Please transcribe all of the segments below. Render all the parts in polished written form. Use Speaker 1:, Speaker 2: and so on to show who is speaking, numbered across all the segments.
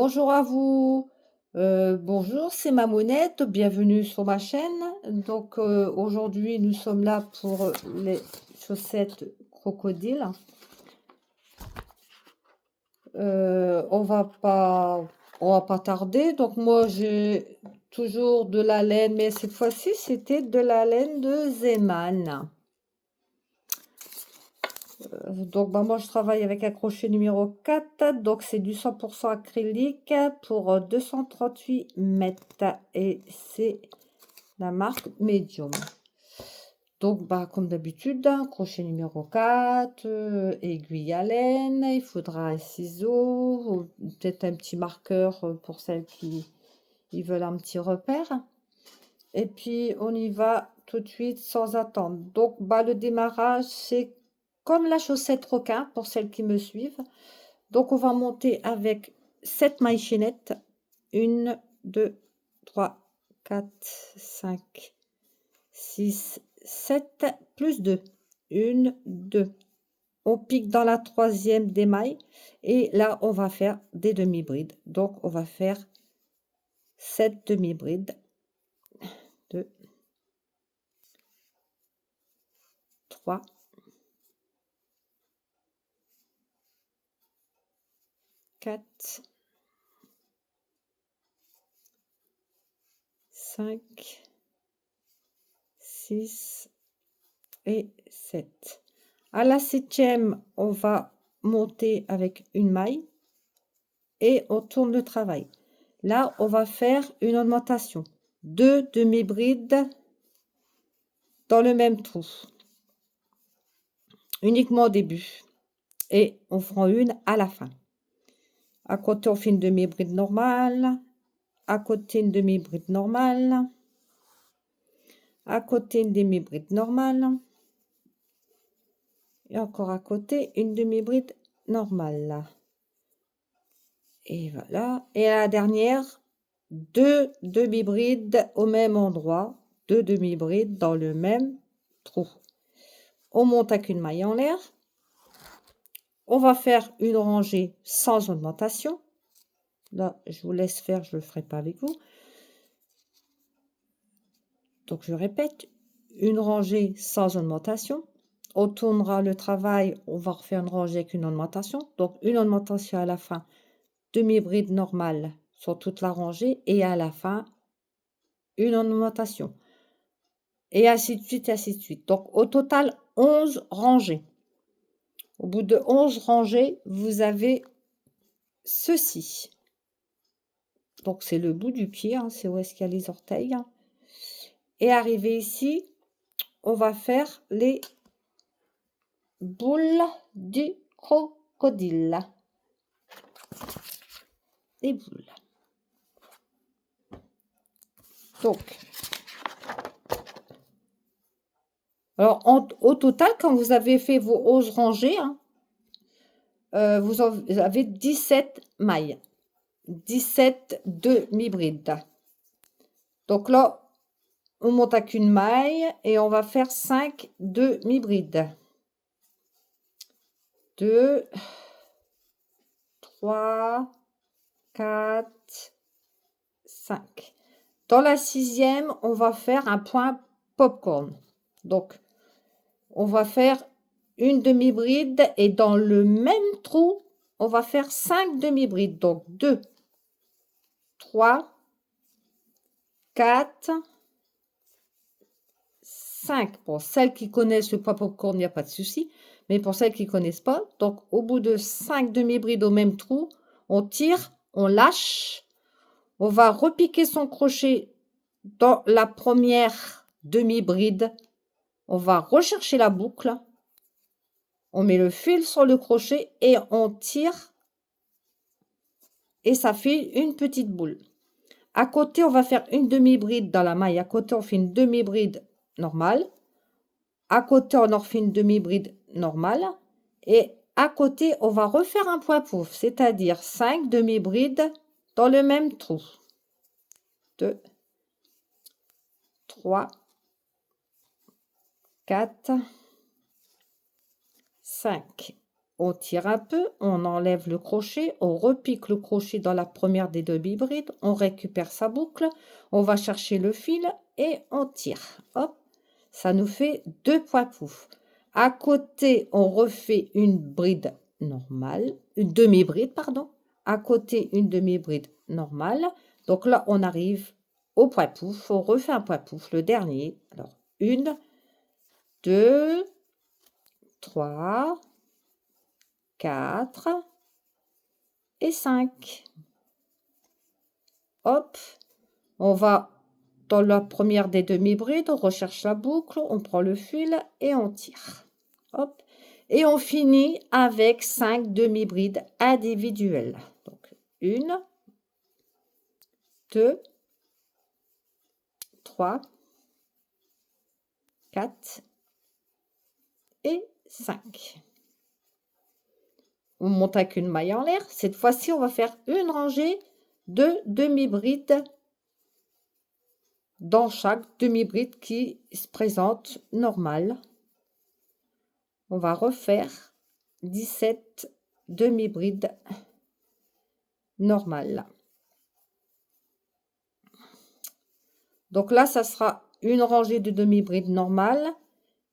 Speaker 1: Bonjour à vous. Bonjour, c'est Mamounette, bienvenue sur ma chaîne. Donc aujourd'hui nous sommes là pour les chaussettes crocodile. On va pas tarder. Donc moi j'ai toujours de la laine, mais cette fois-ci c'était de la laine de Zeman. Donc moi je travaille avec un crochet numéro 4, donc c'est du 100% acrylique pour 238 mètres et c'est la marque Medium. Donc comme d'habitude, crochet numéro 4, aiguille à laine, il faudra un ciseau, peut-être un petit marqueur pour celles qui veulent un petit repère. Et puis on y va tout de suite sans attendre. Donc le démarrage c'est comme la chaussette requin pour celles qui me suivent. Donc on va monter avec 7 mailles chaînettes. 1, 2, 3, 4, 5, 6, 7, plus 2. 1, 2. On pique dans la troisième des mailles. Et là, on va faire des demi-brides. Donc on va faire 7 demi-brides. 2, 3, 4, 5, 6 et 7. À la septième, on va monter avec une maille et on tourne le travail. Là, on va faire une augmentation. 2 demi-brides dans le même trou. Uniquement au début. Et on fera une à la fin. À côté, on fait une demi-bride normale. À côté, une demi-bride normale. À côté, une demi-bride normale. Et encore à côté, une demi-bride normale. Et voilà. Et à la dernière, 2 demi-brides au même endroit. 2 demi-brides dans le même trou. On monte avec une maille en l'air. On va faire une rangée sans augmentation. Là, je vous laisse faire, je ne le ferai pas avec vous. Donc, je répète, une rangée sans augmentation. On tournera le travail, on va refaire une rangée avec une augmentation. Donc, une augmentation à la fin, demi-bride normale sur toute la rangée. Et à la fin, une augmentation. Et ainsi de suite, et ainsi de suite. Donc, au total, 11 rangées. Au bout de 11 rangées, vous avez ceci. Donc, c'est le bout du pied, c'est où est-ce qu'il y a les orteils. Et arrivé ici, on va faire les boules du crocodile. Les boules. Donc, alors au total, quand vous avez fait vos 11 rangées, vous avez 17 mailles. 17 demi-brides. Donc là, on monte avec une maille et on va faire 5 demi-brides. 2, 3, 4, 5. Dans la sixième, on va faire un point popcorn. Donc, on va faire une demi-bride et dans le même trou, on va faire 5 demi-brides. Donc, 2, 3, 4, 5. Pour celles qui connaissent le point popcorn, il n'y a pas de souci. Mais pour celles qui ne connaissent pas, donc au bout de 5 demi-brides au même trou, on tire, on lâche. On va repiquer son crochet dans la première demi-bride. On va rechercher la boucle. On met le fil sur le crochet et on tire. Et ça fait une petite boule. À côté, on va faire une demi-bride dans la maille. À côté, on fait une demi-bride normale. À côté, on en refait une demi-bride normale. Et à côté, on va refaire un point pouf, c'est-à-dire 5 demi-brides dans le même trou. 2, 3, 4, 5. on tire un peu, on enlève le crochet, on repique le crochet dans la première des demi-brides, on récupère sa boucle, on va chercher le fil et on tire. Hop, ça nous fait 2 points pouf. À côté, on refait une bride normale, une demi-bride, pardon. À côté, une demi-bride normale. Donc là, on arrive au point pouf, on refait un point pouf, le dernier. Alors, 1, 2, 3, 4 et 5. Hop, on va dans la première des demi-brides, on recherche la boucle, on prend le fil et on tire. Hop, et on finit avec 5 demi-brides individuelles. Donc 1, 2, 3, 4 et 5. On monte avec une maille en l'air. Cette fois-ci, on va faire une rangée de demi-brides dans chaque demi-bride qui se présente normale. On va refaire 17 demi-brides normales. Donc là, ça sera une rangée de demi-brides normales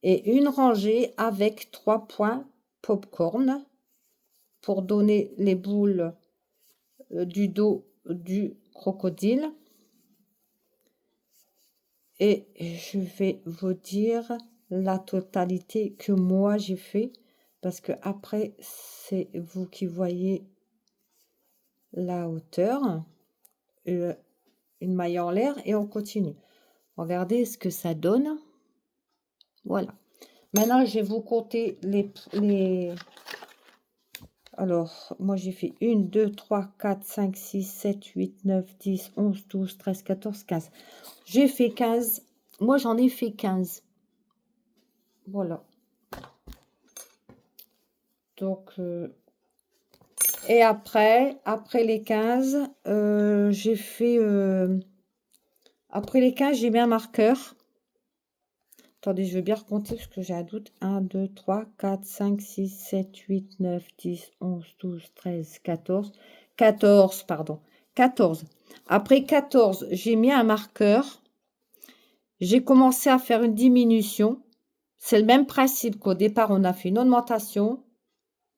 Speaker 1: et une rangée avec 3 points popcorn pour donner les boules du dos du crocodile. Et je vais vous dire la totalité que moi j'ai fait parce que après c'est vous qui voyez la hauteur. Une maille en l'air et on continue. Regardez ce que ça donne. Voilà. Maintenant, je vais vous compter les... Alors, moi, j'ai fait 1, 2, 3, 4, 5, 6, 7, 8, 9, 10, 11, 12, 13, 14, 15. J'ai fait 15. Moi, j'en ai fait 15. Voilà. Donc, et après les 15, j'ai fait... après les 15, j'ai mis un marqueur. Attendez, je vais bien recompter parce que j'ai un doute. 1, 2, 3, 4, 5, 6, 7, 8, 9, 10, 11, 12, 13, 14. 14, pardon. 14. Après 14, j'ai mis un marqueur. J'ai commencé à faire une diminution. C'est le même principe qu'au départ, on a fait une augmentation.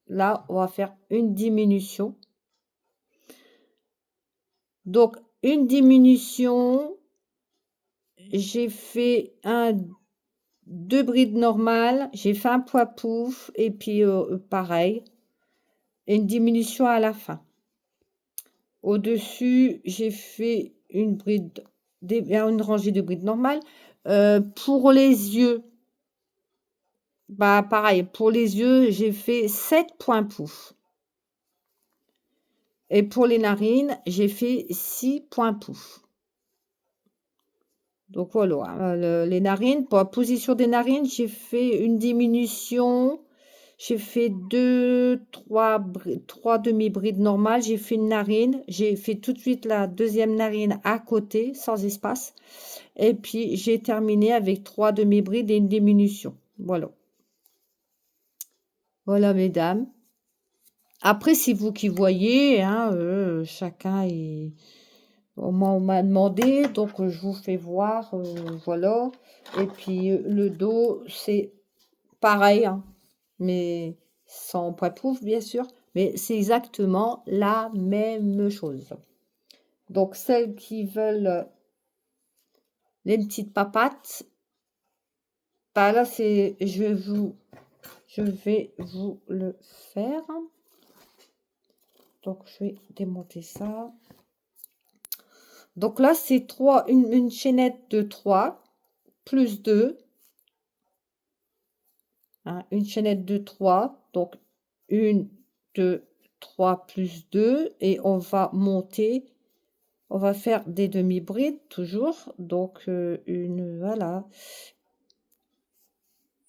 Speaker 1: Là, on va faire une diminution. Donc, une diminution. J'ai fait 2 brides normales, j'ai fait un point pouf et puis pareil, une diminution à la fin. Au-dessus, j'ai fait une rangée de brides normales. Pour les yeux, bah pareil, pour les yeux, j'ai fait 7 points pouf. Et pour les narines, j'ai fait 6 points pouf. Donc voilà, les narines, pour la position des narines, j'ai fait une diminution. J'ai fait 3 demi-brides normales. J'ai fait une narine. J'ai fait tout de suite la deuxième narine à côté, sans espace. Et puis, j'ai terminé avec 3 demi-brides et une diminution. Voilà. Voilà, mesdames. Après, c'est vous qui voyez. Hein, chacun est... On m'a demandé, donc je vous fais voir. Voilà. Et puis, le dos, c'est pareil, hein, mais sans point pouf, bien sûr, mais c'est exactement la même chose. Donc, celles qui veulent les petites papates, bah là, je vais vous le faire. Donc, je vais démonter ça. Donc là, c'est une chaînette de 3 plus 2. Hein, une chaînette de 3. Donc, 1, 2, 3 plus 2. Et on va monter. On va faire des demi-brides toujours. Donc, voilà.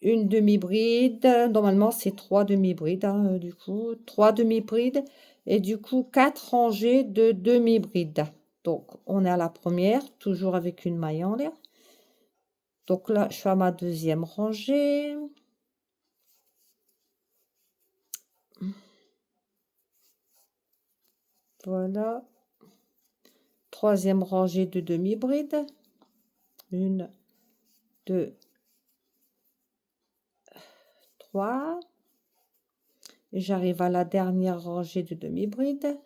Speaker 1: Une demi-bride. Normalement, c'est 3 demi-brides. Hein, du coup, 3 demi-brides. Et du coup, 4 rangées de demi-brides. Donc, on est à la première, toujours avec une maille en l'air. Donc là, je fais ma deuxième rangée. Voilà. Troisième rangée de demi-bride. 1, 2, 3. Et j'arrive à la dernière rangée de demi-bride.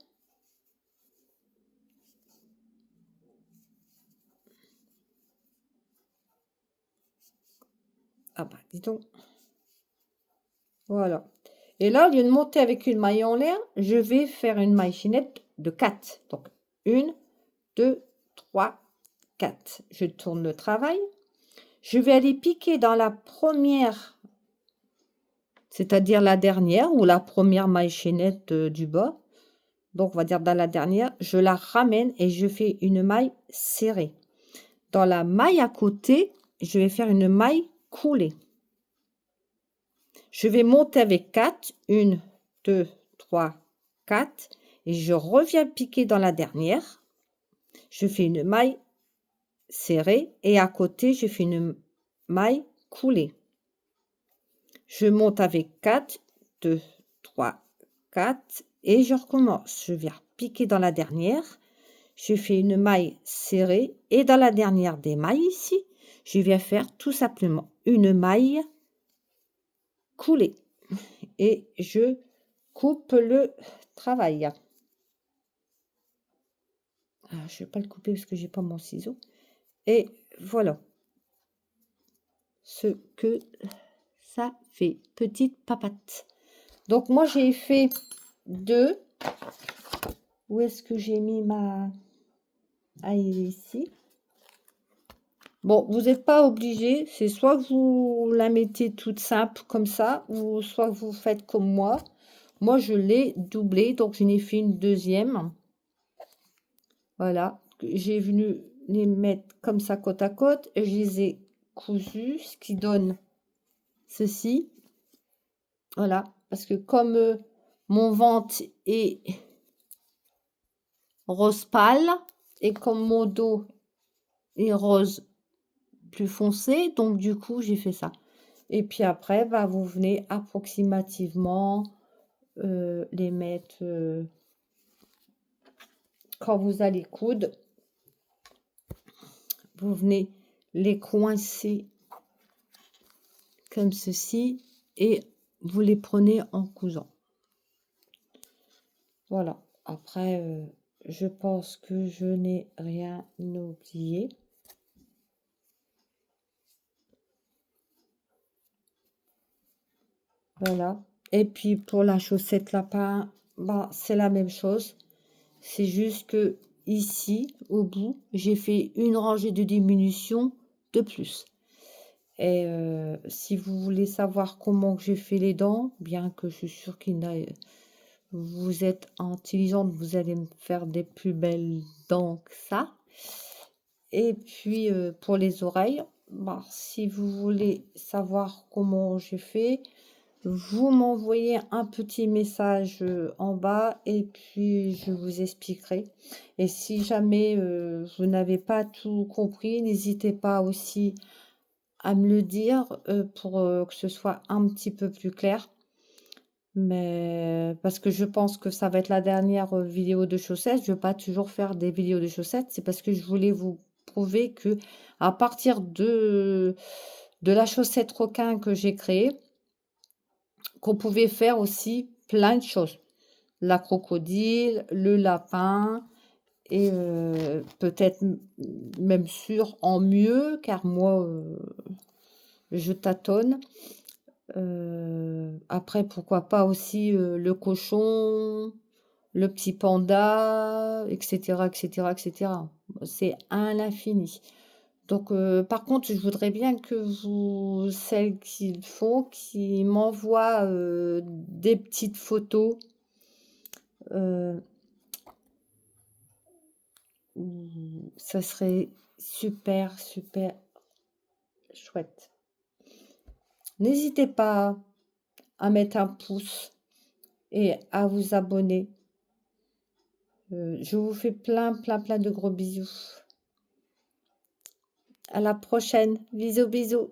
Speaker 1: Ah bah, dis donc. Voilà. Et là, au lieu de monter avec une maille en l'air, je vais faire une maille chaînette de 4. Donc, 1, 2, 3, 4. Je tourne le travail. Je vais aller piquer dans la première, c'est-à-dire la dernière ou la première maille chaînette du bas. Donc, on va dire dans la dernière, je la ramène et je fais une maille serrée. Dans la maille à côté, je vais faire une maille coulée. Je vais monter avec 4. 1, 2, 3, 4. Et je reviens piquer dans la dernière. Je fais une maille serrée et à côté, je fais une maille coulée. Je monte avec 4, 2, 3, 4 et je recommence. Je viens piquer dans la dernière. Je fais une maille serrée et dans la dernière des mailles ici, je viens faire tout simplement une maille coulée et je coupe le travail. Alors, je ne vais pas le couper parce que j'ai pas mon ciseau. Et voilà ce que ça fait, petite papate. Donc moi j'ai fait 2. Où est-ce que j'ai mis ma... Ah, il est ici. Bon, vous n'êtes pas obligé, c'est soit que vous la mettez toute simple comme ça, ou soit que vous faites comme moi. Moi, je l'ai doublé, donc je n'ai fait une deuxième. Voilà, j'ai venu les mettre comme ça côte à côte, et je les ai cousus, ce qui donne ceci. Voilà, parce que comme mon ventre est rose pâle, et comme mon dos est rose plus foncé, donc du coup j'ai fait ça. Et puis après bah, vous venez approximativement les mettre quand vous allez coudre, vous venez les coincer comme ceci et vous les prenez en cousant. Voilà, après je pense que je n'ai rien oublié. Voilà. Et puis pour la chaussette lapin, bah, c'est la même chose. C'est juste que ici, au bout, j'ai fait une rangée de diminution de plus. Et si vous voulez savoir comment j'ai fait les dents, bien que je suis sûre qu'il n'a... Vous êtes intelligente, vous allez me faire des plus belles dents que ça. Et puis pour les oreilles, bah, si vous voulez savoir comment j'ai fait, vous m'envoyez un petit message en bas et puis je vous expliquerai. Et si jamais vous n'avez pas tout compris, n'hésitez pas aussi à me le dire pour que ce soit un petit peu plus clair. Mais parce que je pense que ça va être la dernière vidéo de chaussettes. Je ne vais pas toujours faire des vidéos de chaussettes. C'est parce que je voulais vous prouver que à partir de la chaussette requin que j'ai créée, qu'on pouvait faire aussi plein de choses. La crocodile, le lapin, et peut-être même sûr en mieux, car moi, je tâtonne. Après, pourquoi pas aussi le cochon, le petit panda, etc., etc., etc. C'est à l'infini. Donc, par contre, je voudrais bien que vous, celles qui le font, qui m'envoient des petites photos. Ça serait super, super chouette. N'hésitez pas à mettre un pouce et à vous abonner. Je vous fais plein, plein, plein de gros bisous. À la prochaine. Bisous, bisous.